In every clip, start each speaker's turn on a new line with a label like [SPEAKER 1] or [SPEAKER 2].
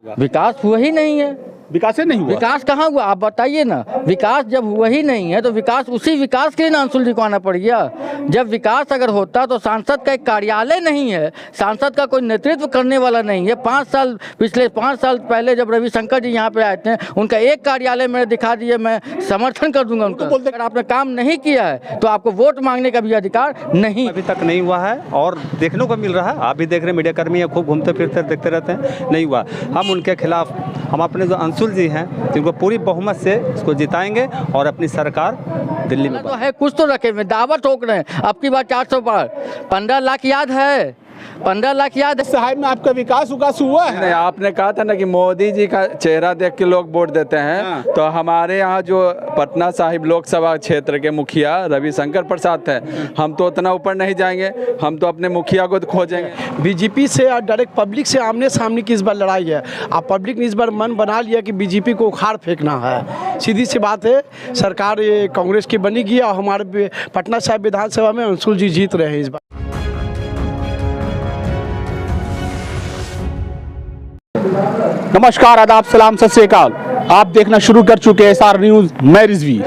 [SPEAKER 1] विकास हुआ ही नहीं है।
[SPEAKER 2] विकास नहीं हुआ।
[SPEAKER 1] विकास कहाँ हुआ आप बताइए ना। विकास जब हुआ ही नहीं है तो विकास उसी विकास के लिए ना अंशुल जी को आना पड़ गया। जब विकास अगर होता तो सांसद का एक कार्यालय नहीं है, सांसद का कोई नेतृत्व करने वाला नहीं है। पिछले 5 साल पहले जब रविशंकर जी यहाँ पे आए थे, उनका एक कार्यालय मैंने दिखा दिए, मैं समर्थन कर दूंगा उनका। अगर आपने काम नहीं किया है तो आपको वोट मांगने का भी अधिकार नहीं।
[SPEAKER 3] अभी तक नहीं हुआ है और देखने को मिल रहा है। आप भी देख रहे हैं, मीडिया कर्मी है, खूब घूमते फिरते देखते रहते हैं, नहीं हुआ। हम उनके खिलाफ, हम अपने जो अंशुल जी हैं जिनको पूरी बहुमत से इसको जिताएंगे और अपनी सरकार दिल्ली में
[SPEAKER 1] तो है कुछ तो रखे हुए, दावा ठोक रहे हैं। अब की बार 400 पार, 15 लाख याद है, 15 लाख याद है।
[SPEAKER 2] साहब में आपका विकास हुआ है?
[SPEAKER 4] नहीं, आपने कहा था ना कि मोदी जी का चेहरा देख के लोग वोट देते हैं।
[SPEAKER 2] हाँ।
[SPEAKER 4] तो हमारे यहाँ जो पटना साहिब लोकसभा क्षेत्र के मुखिया रविशंकर प्रसाद है, हम तो उतना ऊपर नहीं जाएंगे, हम तो अपने मुखिया को खोजेंगे।
[SPEAKER 5] बीजेपी से डायरेक्ट पब्लिक से आमने सामने की इस बार लड़ाई है। आप पब्लिक ने इस बार मन बना लिया कि बीजेपी को उखाड़ फेंकना है। सीधी सी बात है, सरकार ये कांग्रेस की बनेगी और हमारे पटना साहिब विधानसभा में अंशुल जी जीत रहे हैं इस बार।
[SPEAKER 2] नमस्कार, आदाब, सलाम, सत श्री अकाल। आप देखना शुरू कर चुके हैं SR न्यूज, मैं रिजवी।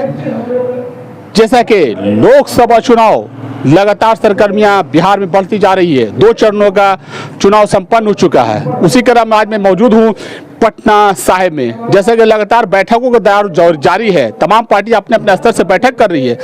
[SPEAKER 2] जैसा कि लोकसभा चुनाव लगातार सरगर्मियां बिहार में बढ़ती जा रही है, 2 चरणों का चुनाव संपन्न हो चुका है। उसी क्रम में आज मैं मौजूद हूं पटना साहिब में। जैसे कि लगातार बैठकों का दौर जारी है, तमाम पार्टी अपने अपने स्तर से बैठक कर रही है।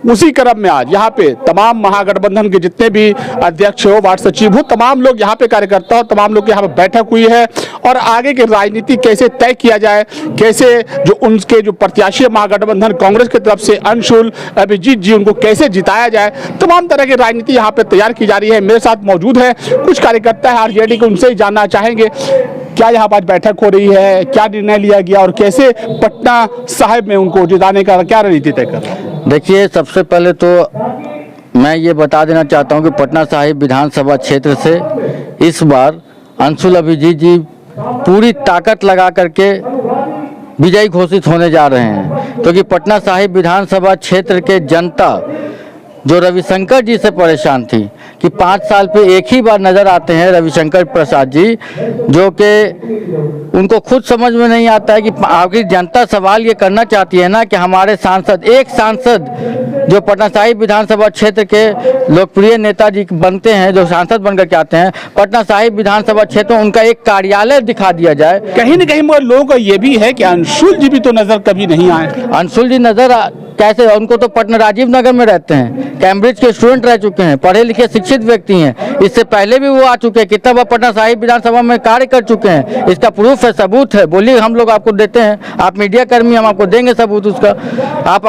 [SPEAKER 2] उसी क्रम में आज यहाँ पे तमाम महागठबंधन के जितने भी अध्यक्ष हो, वार्ड सचिव हो, तमाम लोग यहाँ पे कार्यकर्ता हो, तमाम लोग यहाँ पे बैठक हुई है और आगे की राजनीति कैसे तय किया जाए, कैसे जो उनके जो प्रत्याशी महागठबंधन कांग्रेस की तरफ से अंशुल अभिजीत जी, उनको कैसे जिताया जाए, तमाम तरह की राजनीति यहाँ पे तैयार की जा रही है। मेरे साथ मौजूद है कुछ कार्यकर्ता है आरजेडी के, उनसे ही जानना चाहेंगे क्या यहाँ पर बैठक हो रही है, क्या निर्णय लिया गया और कैसे पटना साहिब में उनको जिताने का क्या रणनीति तय कर रहा है।
[SPEAKER 1] देखिए, सबसे पहले तो मैं ये बता देना चाहता हूँ कि पटना साहिब विधानसभा क्षेत्र से इस बार अंशुल अभिजीत जी पूरी ताकत लगा करके विजयी घोषित होने जा रहे हैं, क्योंकि पटना साहिब विधानसभा क्षेत्र के जनता जो रविशंकर जी से परेशान थी कि 5 साल पे एक ही बार नज़र आते हैं रविशंकर प्रसाद जी, जो कि उनको खुद समझ में नहीं आता है कि आखिर जनता सवाल ये करना चाहती है ना कि हमारे सांसद, एक सांसद जो पटना साहिब विधानसभा क्षेत्र के लोकप्रिय नेताजी बनते हैं, जो सांसद बनकर के आते हैं पटना साहिब विधानसभा क्षेत्र में, उनका एक कार्यालय दिखा दिया जाए।
[SPEAKER 2] कहीं न कहीं मगर लोगों का ये भी है कि अंशुल जी भी तो नजर कभी नहीं आए।
[SPEAKER 1] अंशुल जी नजर कैसे, उनको तो पटना राजीव नगर में रहते हैं, कैम्ब्रिज के स्टूडेंट रह चुके हैं, पढ़े लिखे शिक्षित व्यक्ति हैं, इससे पहले भी वो आ चुके हैं, कितना बार पटना साहिब विधानसभा में कार्य कर चुके हैं, इसका प्रूफ है, सबूत है। बोलिए, हम लोग आपको देते हैं, आप मीडिया कर्मी, हम आपको देंगे सबूत उसका। आप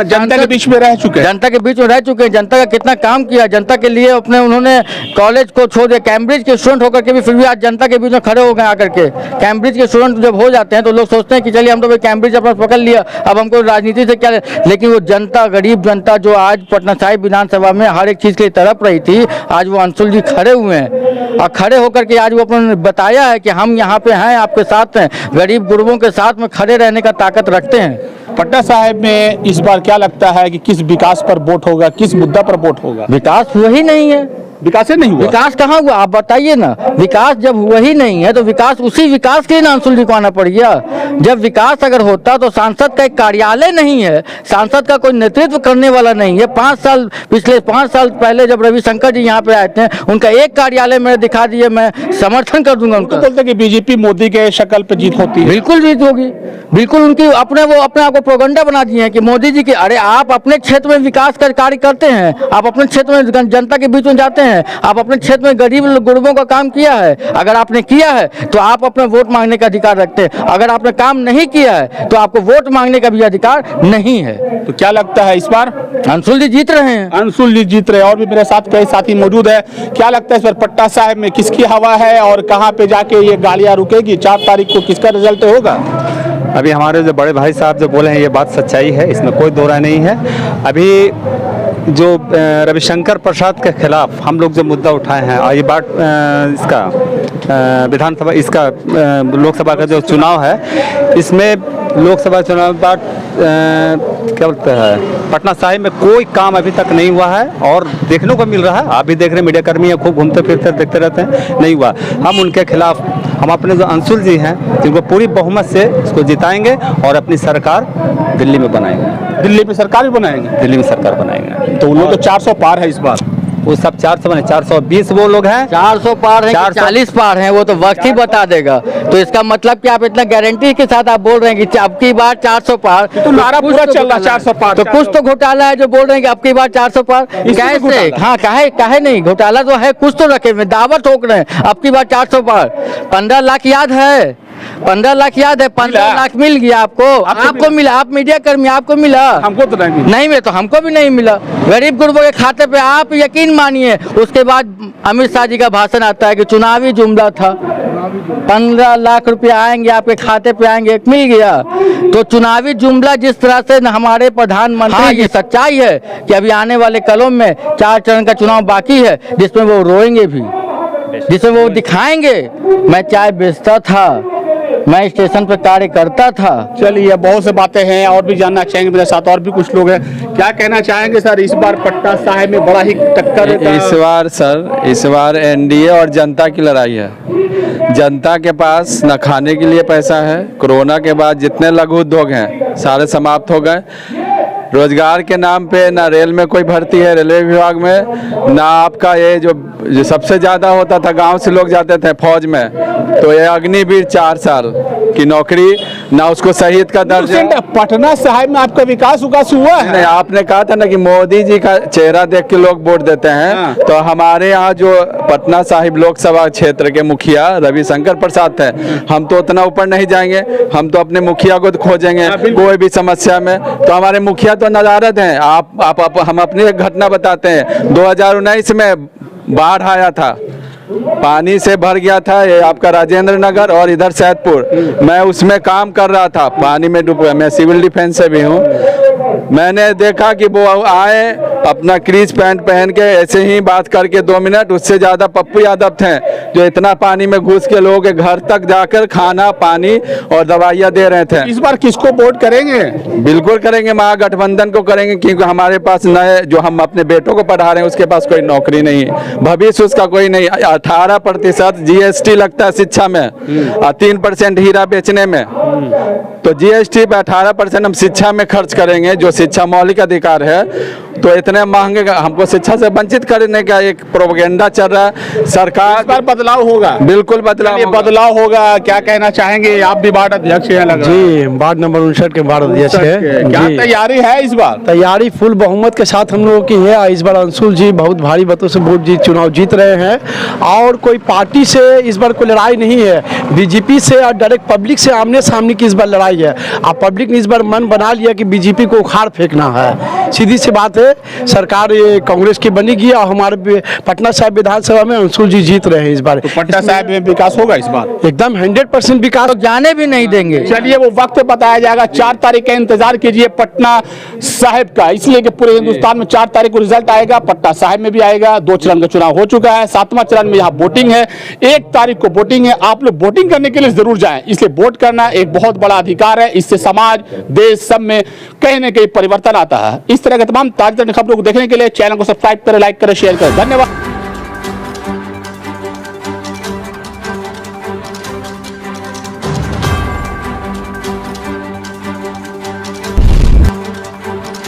[SPEAKER 2] जनता के बीच में रह चुके हैं,
[SPEAKER 1] जनता के बीच में रह चुके हैं, जनता का कितना काम किया, जनता के लिए अपने उन्होंने कॉलेज को छोड़ दिया, कैम्ब्रिज के स्टूडेंट होकर के भी फिर भी आज जनता के बीच में खड़े हो गए आकर के। कैम्ब्रिज के स्टूडेंट जब हो जाते हैं तो लोग सोचते हैं कि चलिए हम तो भाई कैम्ब्रिज अपना पकड़ लिया, अब हमको राजनीति से क्या, लेकिन वो जनता, गरीब जनता जो आज पटना साहिब विधानसभा में हर एक चीज के लिए तड़प रही थी, आज वो अंशुल जी खड़े हुए हैं और खड़े होकर के आज वो अपने बताया है कि हम यहाँ पे हैं, आपके साथ हैं, गरीब गुरबों के साथ में खड़े रहने का ताकत रखते हैं।
[SPEAKER 2] पटना साहिब में इस बार क्या लगता है कि किस विकास पर वोट होगा, किस मुद्दा पर वोट होगा?
[SPEAKER 1] विकास हुआ ही नहीं है।
[SPEAKER 2] विकास नहीं हुआ।
[SPEAKER 1] विकास कहाँ हुआ आप बताइए ना। विकास जब हुआ ही नहीं है तो विकास उसी विकास के लिए ना अंशुल जी को आना पड़ गया। जब विकास अगर होता तो सांसद का एक कार्यालय नहीं है, सांसद का कोई नेतृत्व करने वाला नहीं है। पिछले 5 साल पहले जब रविशंकर जी यहाँ पे आए थे, उनका एक कार्यालय मैंने दिखा दिए, मैं समर्थन कर दूंगा उनका।
[SPEAKER 2] बोलते कि बीजेपी मोदी के शक्ल पे जीत होती है।
[SPEAKER 1] बिल्कुल जीत होगी, बिल्कुल। उनकी अपने आप को प्रोगंडा बना दिए हैं कि मोदी जी के, अरे आप अपने क्षेत्र में विकास का कार्य करते हैं, आप अपने क्षेत्र में जनता के बीच में जाते हैं, आप अपने क्षेत्र में गरीब गुरबों का काम किया है। अगर आपने किया है तो आप अपना वोट मांगने का अधिकार रखते हैं, अगर आपने काम नहीं किया है तो आपको वोट मांगने का भी अधिकार नहीं है।
[SPEAKER 2] तो क्या लगता है इस बार
[SPEAKER 1] अंशुल जी जीत रहे हैं?
[SPEAKER 2] अंशुल जी जीत रहे हैं। और भी मेरे साथ कई साथी मौजूद है। क्या लगता है इस बार पटना साहिब में किसकी हवा है और कहाँ पे जाके ये गाड़ियाँ रुकेगी? 4 तारीख को किसका रिजल्ट होगा?
[SPEAKER 3] अभी हमारे जो बड़े भाई साहब जो बोले हैं ये बात सच्चाई है, इसमें कोई दो राय नहीं है। अभी जो रविशंकर प्रसाद के खिलाफ हम लोग जो मुद्दा उठाए हैं, और ये बात इसका विधानसभा, इसका लोकसभा का जो चुनाव है, इसमें लोकसभा चुनाव बाद क्या बोलते हैं, पटना साहिब में कोई काम अभी तक नहीं हुआ है और देखने को मिल रहा है। आप भी देख रहे हैं, मीडिया कर्मी है, खूब घूमते फिरते देखते रहते हैं, नहीं हुआ। हम उनके खिलाफ हम अपने जो अंशुल जी हैं जिनको पूरी बहुमत से इसको जिताएंगे और अपनी सरकार दिल्ली में बनाएंगे।
[SPEAKER 2] दिल्ली में सरकार भी बनाएंगे?
[SPEAKER 3] दिल्ली में सरकार बनाएंगे।
[SPEAKER 2] तो उन लोग तो 400 पार है इस बार।
[SPEAKER 3] वो सब 400 बने, 420 वो लोग हैं।
[SPEAKER 1] 400 पार है, 40 पार हैं, वो तो वक्त ही बता देगा। तो इसका मतलब कि आप इतना गारंटी के साथ आप बोल रहे हैं कि अब की बार 400 पार,
[SPEAKER 2] तो नारा
[SPEAKER 1] कुछ
[SPEAKER 2] पूरा
[SPEAKER 1] तो
[SPEAKER 2] चल रहा है
[SPEAKER 1] घोटाला
[SPEAKER 2] 400 पार।
[SPEAKER 1] तो कुछ तो घोटाला है जो बोल रहे हैं कि अब की बार 400 पार। कैसे? हाँ, काहे नहीं, घोटाला तो है, कुछ तो रखे हुए, दावा ठोक रहे हैं अब की बार 400 पार। 15 लाख याद है, 15 लाख याद है, 15 लाख मिल गया आपको मिला, आप मीडिया कर्मी, आपको मिला?
[SPEAKER 2] हमको तो नहीं
[SPEAKER 1] मिला, तो हमको भी नहीं मिला। गरीब गुरबों के खाते पे आप यकीन मानिए, उसके बाद अमित शाह जी का भाषण आता है कि चुनावी जुमला था, 15 लाख रुपया आएंगे आपके खाते पे आएंगे, मिल गया। तो चुनावी जुमला जिस तरह से हमारे प्रधानमंत्री, हाँ, ये सच्चाई है कि अभी आने वाले कलों में 4 चरण का चुनाव बाकी है, जिसमें वो रोएंगे भी, जिसमें वो दिखाएंगे मैं चाय बेचता था, मैं स्टेशन पर कार्य करता था।
[SPEAKER 2] चलिए, बहुत से बातें हैं और भी जानना चाहेंगे, मेरे साथ और भी कुछ लोग हैं। क्या कहना चाहेंगे सर, इस बार पटना साहिब में बड़ा ही टक्कर है?
[SPEAKER 4] इस बार एनडीए और जनता की लड़ाई है। जनता के पास न खाने के लिए पैसा है, कोरोना के बाद जितने लघु उद्योग हैं सारे समाप्त हो गए। रोजगार के नाम पे ना रेल में कोई भर्ती है, रेलवे विभाग में ना आपका ये जो सबसे ज़्यादा होता था, गांव से लोग जाते थे फौज में, तो ये अग्निवीर 4 साल की नौकरी, ना उसको शहीद का दर्जा।
[SPEAKER 2] पटना साहिब में आपका विकास हुआ है?
[SPEAKER 4] नहीं, आपने कहा था ना कि मोदी जी का चेहरा देख के लोग वोट देते हैं।
[SPEAKER 2] हाँ।
[SPEAKER 4] तो हमारे यहाँ जो पटना साहिब लोकसभा क्षेत्र के मुखिया रविशंकर प्रसाद थे, हम तो उतना ऊपर नहीं जाएंगे, हम तो अपने मुखिया को खोजेंगे कोई भी समस्या में। तो हमारे मुखिया तो नदारद हैं। आप हम अपनी एक घटना बताते हैं। 2019 में बाढ़ आया था, पानी से भर गया था ये आपका राजेंद्र नगर और इधर सैदपुर। मैं उसमें काम कर रहा था, पानी में डूब गया। मैं सिविल डिफेंस से भी हूँ। मैंने देखा कि वो आए अपना क्रीज पैंट पहन के ऐसे ही बात करके 2 मिनट, उससे ज़्यादा पप्पू यादव थे जो इतना पानी में घुस के लोगों के घर तक जाकर खाना पानी और दवाइयाँ दे रहे थे।
[SPEAKER 2] इस बार किसको वोट करेंगे?
[SPEAKER 4] बिल्कुल करेंगे, महागठबंधन को करेंगे, क्योंकि हमारे पास नए जो हम अपने बेटों को पढ़ा रहे हैं उसके पास कोई नौकरी नहीं है, भविष्य उसका कोई नहीं। 18% जीएसटी लगता है शिक्षा में और 3% हीरा बेचने में। तो जीएसटी पे 18% हम शिक्षा में खर्च करेंगे, जो शिक्षा मौलिक अधिकार है। तो इतने महंगे हमको शिक्षा से वंचित करने का एक प्रोपेगेंडा चल रहा है। सरकार
[SPEAKER 2] इस बार बदलाव होगा?
[SPEAKER 4] बिल्कुल
[SPEAKER 2] बदलाव होगा। क्या कहना चाहेंगे, आप भी वार्ड अध्यक्ष हैं? लग रहा है
[SPEAKER 5] जी, वार्ड नंबर 59 के वार्ड अध्यक्ष है।
[SPEAKER 2] क्या तैयारी है इस बार?
[SPEAKER 5] तैयारी फुल बहुमत के साथ हम लोगों की है। इस बार अंशुल जी बहुत भारी मतों से चुनाव जीत रहे हैं और कोई पार्टी से इस बार कोई लड़ाई नहीं है। बीजेपी से और डायरेक्ट पब्लिक से आमने सामने की इस बार लड़ाई है। अब पब्लिक ने इस बार मन बना लिया कि बीजेपी को उखाड़ फेंकना है। सीधी सी बात है, सरकार ये कांग्रेस की बनेगी और हमारे पटना साहिब विधानसभा में अंशुल जी जीत रहे हैं इस बार।
[SPEAKER 2] तो पटना साहिब में विकास होगा इस बार?
[SPEAKER 5] एकदम 100% विकास।
[SPEAKER 1] तो जाने भी नहीं देंगे।
[SPEAKER 2] चलिए, वो वक्त बताया जाएगा। 4 तारीख का इंतजार कीजिए पटना साहिब का, इसलिए कि पूरे हिंदुस्तान में 4 तारीख को रिजल्ट आएगा, पटना साहिब में भी आएगा। 2 चरण का चुनाव हो चुका है, 7वां चरण में यहाँ वोटिंग है। 1 तारीख को वोटिंग है। आप लोग वोटिंग करने के लिए जरूर जाएं, इसलिए वोट करना एक बहुत बड़ा अधिकार है। इससे समाज देश सब में कहीं न कहीं परिवर्तन आता है। इस तरह के तमाम ताजा खबरों को देखने के लिए चैनल को सब्सक्राइब करें, लाइक करें, शेयर करें। धन्यवाद।